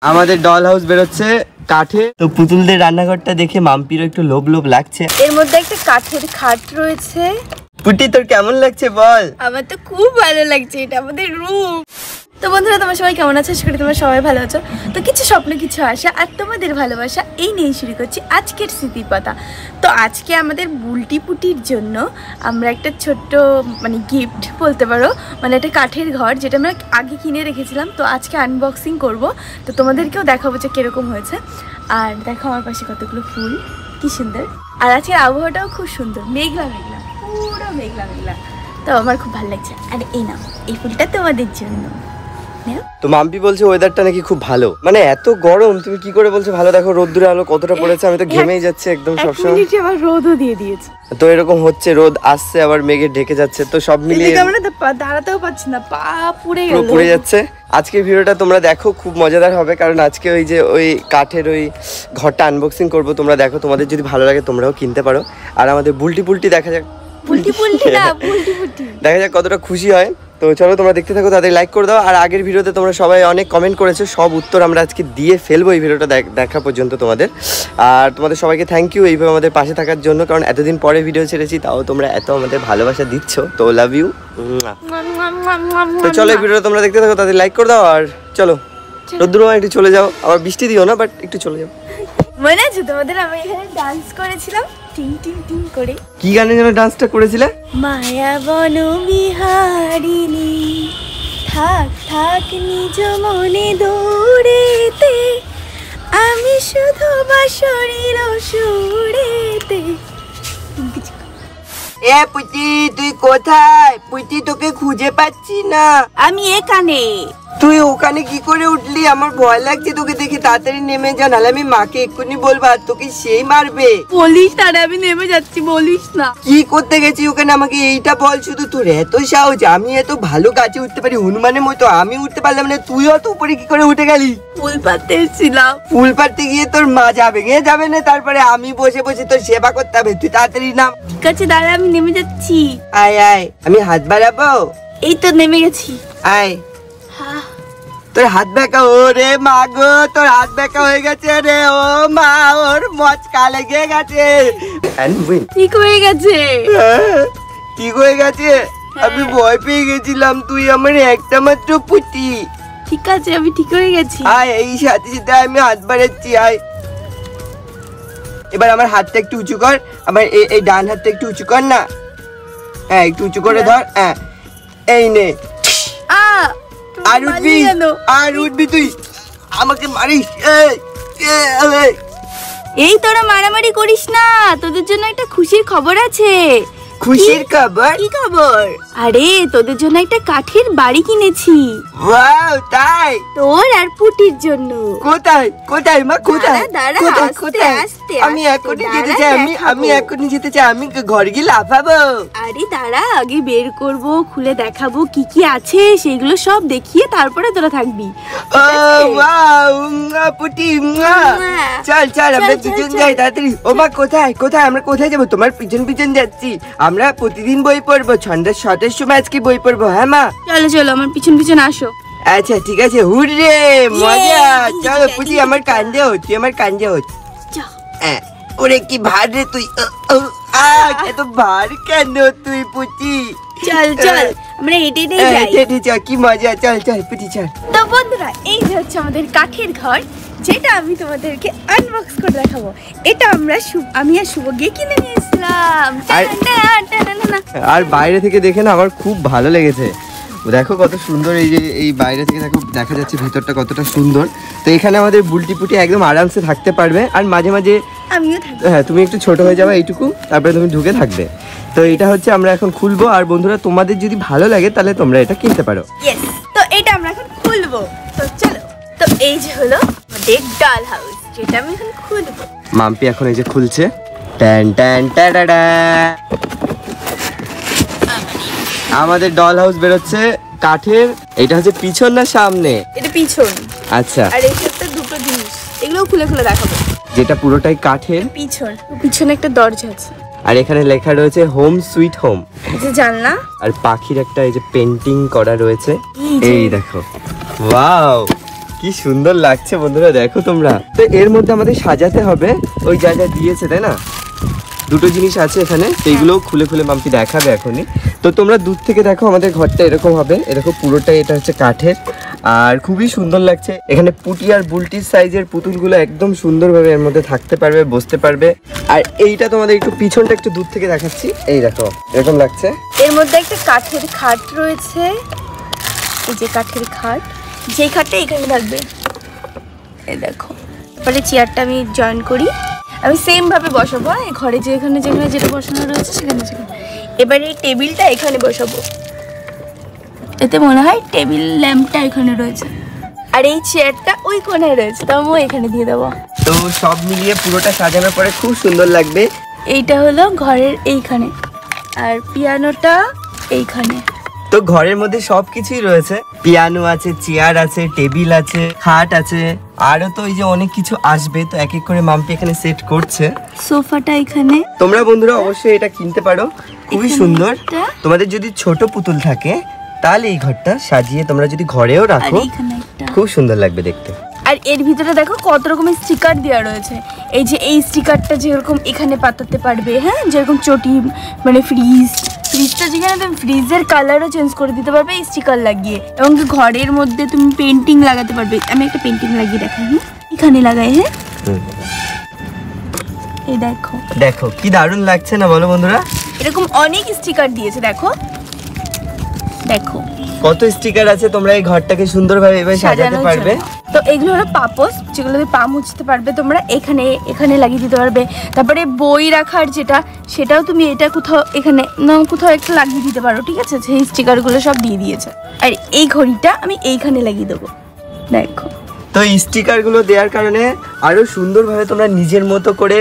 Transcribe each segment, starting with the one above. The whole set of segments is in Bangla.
আমাদের ডল হাউস বেরোচ্ছে কাঠে। তো পুতুলদের রান্নাঘরটা দেখে মাম্পিরও একটু লোভ লোভ লাগছে। এর মধ্যে একটা কাঠের খাট রয়েছে। পুটি তোর কেমন লাগছে বল? আমার তো খুব ভালো লাগছে, এটা আমাদের রুম। তো বন্ধুরা, তোমরা সবাই কেমন আছো? আশা করি তোমরা সবাই ভালো আছো। তো কিছু স্বপ্ন, কিছু আশা আর তোমাদের ভালোবাসা, এই নিয়ে শুরু করছি আজকের স্মৃতির পাতা। তো আজকে আমাদের বুলটি পুটির জন্য আমরা একটা ছোট্ট গিফট বলতে পারো, একটা কাঠের ঘর, যেটা আমরা আগে কিনে রেখেছিলাম। তো আজকে আনবক্সিং করব, তো তোমাদেরকেও দেখাবো যে কিরকম হয়েছে। আর দেখো আমার পাশে কতগুলো ফুল, কি সুন্দর। আর আজকের আবহাওয়াটাও খুব সুন্দর, মেঘলা মেঘলা, পুরো মেঘলা মেঘলা। তো আমার খুব ভালো লাগছে। আর এই নাও, এই ফুলটা তোমাদের জন্য। তো মাম্পি বলছে ওয়েদারটা নাকি খুব ভালো, এত গরম, তুমি কি করে বলছো ভালো? দেখো রোদ্দুরে আলো কতটা পড়েছে, আমি তো ঘেমেই যাচ্ছি একদম সবসময়। আবার রোদও দিয়ে দিয়েছে, তো এরকম হচ্ছে, রোদ আসছে আবার মেঘে ঢেকে যাচ্ছে, তো সব মিলিয়ে আমরা দাঁড়াতেও পাচ্ছি না, পা পুড়ে যাচ্ছে। আজকের ভিডিওটা তোমরা দেখো, খুব মজাদার হবে, কারণ আজকে ওই কাঠের ওই ঘরটা আনবক্সিং করব। তোমরা দেখো, তোমাদের যদি ভালো লাগে তোমরাও কিনতে পারো। আর আমাদের বুলটি দেখা যাক, দেখা যাক কতটা খুশি হয়। তো চলো তোমরা দেখতে থাকো, তাদের লাইক করে দাও। আর আগের ভিডিওতে তোমরা সবাই অনেক কমেন্ট করেছো, সব উত্তর আমরা আজকে দিয়ে ফেলবো এই ভিডিওটা দেখা পর্যন্ত তোমাদের। আর তোমাদের সবাইকে থ্যাংক ইউ এইভাবে আমাদের পাশে থাকার জন্য, কারণ এতদিন পরে ভিডিও ছেড়েছি, তাও তোমরা এত আমাদের ভালোবাসা দিচ্ছ, তো লাভ ইউ। তো চলো এই ভিডিওটা তোমরা দেখতে থাকো, তাদের লাইক করে দাও। আর চলো রোদ্দুর একটু চলে যাও, আবার বৃষ্টি দিও না, বাট একটু চলে যাও। মনে আছে তোমাদের আমি এখানে ডান্স করেছিলাম টিং টিং টিং করে? কি গানে যেন ডান্সটা করেছিলে? মায়া বন বিহারিণী থাক থাক নিজ মনে দৌড়েতে, আমি শুধু বাঁশরীর সুরেতে। এ পুচি, তুই কোথায়? পুচি, তোকে খুঁজে পাচ্ছি না। আমি এখানে। তুই ওখানে কি করে উঠলি? আমার ভয় লাগছে তোকে দেখে, তাড়াতাড়ি নেমে যা, নাহলে আমি মাকে এক্ষুনি বলবো, আর তোকে সেই মারবে। বলিস না, আমি নেমে যাচ্ছি, বলিস না। কি করতে গেছি ওখানে, আমাকে এইটা বল শুধু। তোর এত সাহস? আমি এত ভালো গাছে উঠতে পারি, হনুমানের মতো, আমি উঠতে পারলাম না, তুই অত উপরে কি করে উঠে গেলি? ফুল পাড়তে এসেছিলাম। ফুল পাড়তে গিয়ে তোর মা যাবে না, তারপরে আমি বসে বসে তোর সেবা করতে হবে। তুই তাড়াতাড়ি নাম। ঠিক আছে দাঁড়া, আমি নেমে যাচ্ছি। আয় আয়, আমি হাত বাড়াবো। এই তো নেমে গেছি। আয়, তোর হাত ব্যাকা। ওরে মা গো, তোর হাত ব্যাকা হয়ে গেছে রে। ও মা, ওর মচকা লেগে গেছে। ঠিক হয়ে গেছে। ঠিক হয়ে গেছে? আমি ভয় পেয়ে গেছিলাম, তুই আমার একটা মাত্র পুটি। ঠিক আছে, আমি ঠিক হয়ে গেছি। আয়, এই সাথে সাথে আমি হাত বাড়াচ্ছি। আয়, এবার আমার হাতটা একটু উঁচু কর, আমার এই ডান হাতটা একটু উঁচু কর না। হ্যাঁ, একটু উঁচু করে ধর। হ্যাঁ, এই নে। আর উঠবি তুই, আমাকে মারিস? এই তোরা মারামারি করিস না, তোদের জন্য একটা খুশির খবর আছে। খুশির খবর? কি খবর? আরে তোদের জন্য একটা কাঠের বাড়ি কিনেছি। ওয়াও, তাই? তোর আর পুটির জন্য। কোথায় কোথায় মা, কোথায়? কোথায়? আমি এখনই যেতে চাই, আমি এখনই যেতে চাই, আমি ঘর গিয়ে লাফাবো। আরে দাঁড়া, আগে বের করব, খুলে দেখাবো কি কি আছে, সেগুলো সব দেখিয়ে তারপরে তোরা থাকবি। ও ওয়াও, পুটি, চল চল আমরা দুজন যাই তাড়াতাড়ি। ও মা, কোথায় কোথায় আমরা কোথায় যাবো? তোমার পিছন পিছন যাচ্ছি। আমরা প্রতিদিন বই পড়বো, সন্ধ্যা 7টার সময় আজকে বই পড়বো। হ্যাঁ মা, চলো চলো আমার পিছন পিছন আসো। আচ্ছা ঠিক আছে, হুররে মজা। চলো পুটি, আমার কান্দে হচ্ছে, আমার কান্দে হচ্ছে। ওরে কি ভার রে তুই, এত ভার কেন তুই পুটি? চল চল আমরা হেঁটে যাই। কি মজা, চল চল পুটি চল। তো বন্ধুরা, এই যে হচ্ছে আমাদের কাঠের ঘর, যেটা আমি তোমাদেরকে আনবক্স করে দেখাবো। এটা আমি আর শুভ গিয়ে কিনে নিয়েছিলাম। আর বাইরে থেকে দেখে না আমার খুব ভালো লেগেছে। দেখো কত সুন্দর, এই যে এই বাইরে থেকে দেখো দেখা যাচ্ছে ভিতরটা কতটা সুন্দর। তো এখানে আমাদের বুলটি পুটি একদম আরামসে থাকতে পারবে। আর মাঝে মাঝে আমিও থাকবো। হ্যাঁ, তুমি একটু ছোট হয়ে যাবে এইটুকু, তারপরে তুমি ঢুকে থাকবে। তো এটা হচ্ছে আমরা এখন খুলবো। আর বন্ধুরা, তোমাদের যদি ভালো লাগে তাহলে তোমরা এটা কিনতে পারো। তো এটা আমরা এখন খুলবো। তো চলো, তো এই যে হলো আমাদের ডল হাউস, যেটা আমি এখন খুলবো। মাম্পি এখন এই যে খুলছে। ট্যান ট্যান টাডাডা, আমাদের ডল হাউস বেরোচ্ছে কাঠের। এটা হচ্ছে পিছন না সামনে? এটা পিছন। আচ্ছা, আর এই সাথে দুটো জিনিস, এগুলো খুলে খুলে দেখাবো। যেটা পুরোটাই কাঠের। পিছনে একটা দরজা আছে। আর এখানে লেখা রয়েছে হোম সুইট হোম। যে জানলা আর পাখির একটা এই যে পেন্টিং করা রয়েছে। এই দেখো, ওয়াও কি কি সুন্দর লাগছে বন্ধুরা, দেখো তোমরা। তো এর মধ্যে আমাদের সাজাতে হবে ওই যা যা দিয়েছে, তাই না? দুটো জিনিস আছে এখানে, সেইগুলো খুলে খুলে মাম্পি দেখাবে এখনই। তো তোমরা দূর থেকে দেখো আমাদের ঘরটা এরকম হবে, এরকম পুরোটাই এটা হচ্ছে কাঠের, আর খুবই সুন্দর লাগছে। এখানে পুটি আর বুলটির সাইজের পুতুলগুলো একদম সুন্দরভাবে এর মধ্যে থাকতে পারবে, বসতে পারবে। আর এইটা তোমাদের একটু পিছনটা একটু দূর থেকে দেখাচ্ছি, এই দেখো এরকম লাগছে। এর মধ্যে একটা কাঠের খাট রয়েছে, এই যে কাঠের খাট, যেই খাটটা এখানে থাকবে, এই দেখো। তারপরে চেয়ারটা আমি জয়েন করি, আমি সেম ভাবে বসাবো এই ঘরে, যেখানে যেখানে যেটা বসানো রয়েছে সেখানে সেখানে। এবারে এই টেবিলটা এখানে বসাবো, এতে মনে হয় টেবিল ল্যাম্পটা এখানে রয়েছে, আর এই চেয়ারটা ওই কোণায় রয়েছে, তো আমি এখানে দিয়ে দেবো। তো সব মিলিয়ে পুরোটা সাজানোর পরে খুব সুন্দর লাগবে। এইটা হলো ঘরের এইখানে, আর পিয়ানোটা এইখানে। তো ঘরের মধ্যে সবকিছুই রয়েছে, পিয়ানো আছে, চেয়ার আছে, টেবিল আছে, খাট আছে, আরো তো এই যে অনেক কিছু আসবে। তো এক এক করে মাম্পি এখানে সেট করছে। সোফাটা এখানে। তোমরা বন্ধুরা অবশ্যই এটা কিনতে পারো, খুবই সুন্দর। তোমাদের যদি ছোট পুতুল থাকে তাহলে এই ঘরটা সাজিয়ে তোমরা যদি ঘরেও রাখো খুব সুন্দর লাগবে দেখতে। আর এর ভিতরে দেখো কত রকমের স্টিকার দেওয়া রয়েছে। এই যে এই স্টিকারটা যেরকম এখানে পাতাতে পারবে, হ্যাঁ, যেরকম চটি মানে ফ্রিজটা যেখানে তুমি ফ্রিজের কালারও চেঞ্জ করে দিতে পারবে এই স্টিকার লাগিয়ে, এবং ঘরের মধ্যে তুমি পেন্টিং লাগাতে পারবে। আমি একটা পেন্টিং লাগিয়ে দেখাই, হ্যাঁ, এখানে লাগাই, হ্যাঁ, এই দেখো দেখো কি দারুণ লাগছে না বলো বন্ধুরা? এরকম অনেক স্টিকার দিয়েছে, দেখো দেখো কত স্টিকার আছে। তোমরা এই ঘরটাকে সুন্দরভাবে এভাবে সাজাতে পারবে। তো এগুলো হলো পাপোস, যেগুলো তুমি পা মুছতে পারবে তোমরা, এখানে এখানে লাগিয়ে দিতে পারবে। তারপরে বই রাখার যেটা, সেটাও তুমি এটা কোথাও এখানে না কোথাও একটা লাগিয়ে দিতে পারো, ঠিক আছে? সেই স্টিকারগুলো সব দিয়ে দিয়েছে। আর এই ঘড়িটা আমি এইখানে লাগিয়ে দেবো, দেখো। তো এই স্টিকারগুলো দেওয়ার কারণে আরো সুন্দরভাবে তোমরা নিজের মতো করে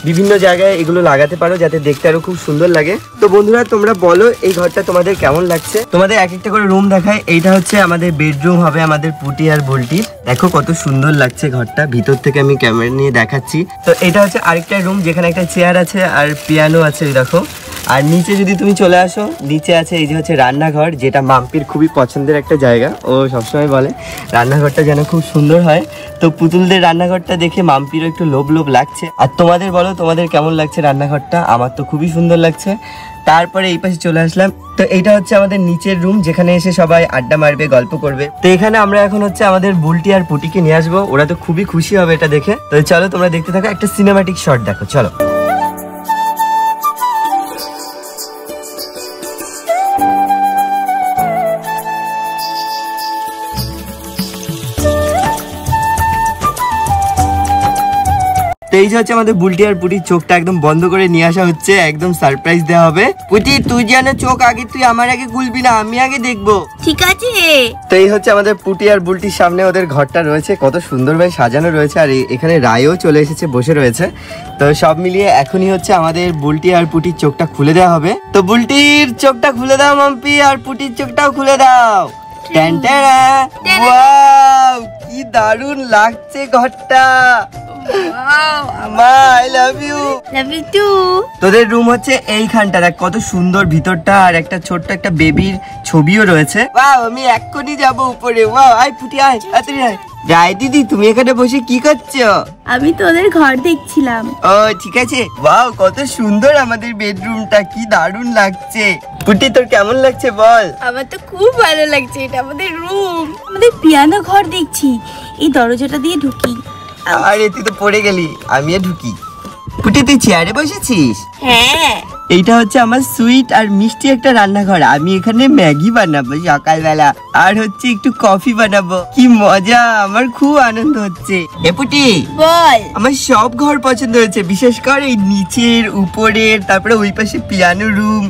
বিভিন্ন জায়গায় এগুলো লাগাতে পারো, যাতে দেখতে আরো খুব সুন্দর লাগে। তো বন্ধুরা তোমরা বলো এই ঘরটা তোমাদের কেমন লাগছে। তোমাদের এক একটা করে রুম দেখায়। এইটা হচ্ছে আমাদের বেডরুম হবে আমাদের পুটি আর বল্টির। দেখো কত সুন্দর লাগছে ঘরটা, ভিতর থেকে আমি ক্যামেরা নিয়ে দেখাচ্ছি। তো এটা হচ্ছে আরেকটা রুম, যেখানে একটা চেয়ার আছে আর পিয়ানো আছে, দেখো। আর নিচে যদি তুমি চলে আসো, নিচে আছে এই যে হচ্ছে রান্নাঘর, যেটা মাম্পির খুবই পছন্দের একটা জায়গা। ও সবসময় বলে রান্নাঘরটা যেন খুব সুন্দর হয়। তো পুতুলদের রান্নাঘরটা দেখে মাম্পিরও একটু লোভ লোভ লাগছে। আর তোমাদের বলো তোমাদের কেমন লাগছে রান্নাঘরটা? আমার তো খুবই সুন্দর লাগছে। তারপরে এই পাশে চলে আসলাম। তো এইটা হচ্ছে আমাদের নিচের রুম, যেখানে এসে সবাই আড্ডা মারবে, গল্প করবে। তো এখানে আমরা এখন হচ্ছে আমাদের বুলটি আর পুটিকে নিয়ে আসবো, ওরা তো খুবই খুশি হবে এটা দেখে। তো চলো তোমরা দেখতে থাকো, একটা সিনেম্যাটিক শট দেখো, চলো। এই যে হচ্ছে আমাদের বুলটি আর পুটির চোখটা একদম বন্ধ করে নিয়ে আসা হচ্ছে, একদম সারপ্রাইজ দেওয়া হবে। পুটি তুই যেন চোখ আগে, তুই আমার আগে খুলবি না, আমি আগে দেখবো, ঠিক আছে? তো এই হচ্ছে আমাদের পুটি আর বুলটির সামনে ওদের ঘরটা রয়েছে, কত সুন্দরভাবে সাজানো রয়েছে। আর এখানে রায়ও চলে এসেছে, বসে রয়েছে। তো সব মিলিয়ে এখনই হচ্ছে আমাদের বুলটি আর পুটির চোখটা খুলে দেওয়া হবে। তো বুলটির চোখটা খুলে দাও মাম্পি, আর পুটির চোখটাও খুলে দাও। ওয়াও কি দারুণ লাগছে ঘরটা। মা I love you. Love you too. তোদের রুম হচ্ছে এইখানটা, দেখ কত সুন্দর ভিতরটা, আর একটা ছোট্ট একটা বেবির ছবিও রয়েছে। ওয়াও আমি এক্ষুনি যাব উপরে। ওয়াও আই পুটি আয়, তাড়াতাড়ি আয়। রাই দিদি তুমি এখানে বসে কি করছো? আমি তোদের ঘর দেখছিলাম। ও ঠিক আছে। ওয়াও কত সুন্দর আমাদের বেডরুমটা, কি দারুণ লাগছে। পুটি তোর কেমন লাগছে বল? আমার তো খুব ভালো লাগছে, এটা আমাদের রুম, আমাদের পিয়ানো ঘর দেখছি। এই দরজাটা দিয়ে ঢুকি। আরে তুই তো পড়ে গেলি, আমিও ঢুকি। পুটি তুই চেয়ারে বসেছিস? হ্যাঁ। এইটা হচ্ছে আমার সুইট আর মিষ্টি একটা রান্নাঘর। আমি এখানে ম্যাগি বানাবো সকালবেলা, আর হচ্ছে একটু কফি বানাবো। কি মজা, আমার খুব আনন্দ হচ্ছে। এ পুটি বল। আমার সব ঘর পছন্দ হয়েছে, বিশেষ করে এই নিচের, উপরের, তারপরে ওই পাশে পিয়ানো রুম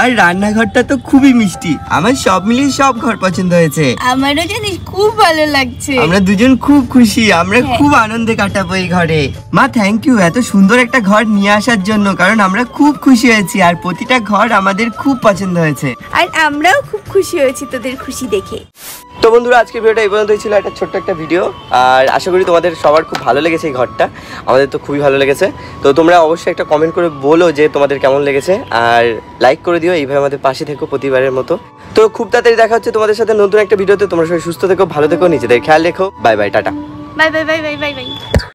আর রান্নাঘরটা তো খুবই মিষ্টি। আমার সব মিলিয়ে সব ঘর পছন্দ হয়েছে। আমারও জানিস খুব ভালো লাগছে। আমরা দুজন খুব খুশি, আমরা খুব আনন্দে কাটাবো এই ঘরে। মা থ্যাংক ইউ, এত সুন্দর একটা ঘর নিয়ে আসার জন্য, কারণ আমরা খুব খুশি হয়েছি আর প্রতিটা ঘর আমাদের খুব পছন্দ হয়েছে। আর আমরাও খুব খুশি হয়েছি তোদের খুশি দেখে। তো বন্ধুরা, আজকে ভিডিওটা এই পর্যন্তই ছিল, একটা ছোট্ট একটা ভিডিও। আর আশা করি তোমাদের সবার খুব ভালো লেগেছে এই ঘরটা, আমাদের তো খুবই ভালো লেগেছে। তো তোমরা অবশ্যই একটা কমেন্ট করে বলো যে তোমাদের কেমন লেগেছে, আর লাইক করে দিও। এইভাবে আমাদের পাশে থেকো প্রতিবারের মতো। তো খুব তাড়াতাড়ি দেখা হচ্ছে তোমাদের সাথে নতুন একটা ভিডিওতে। তোমরা সবাই সুস্থ থেকো, ভালো থেকো, নিজেদের খেয়াল রেখো। Bye bye, tata. Bye bye bye bye bye bye.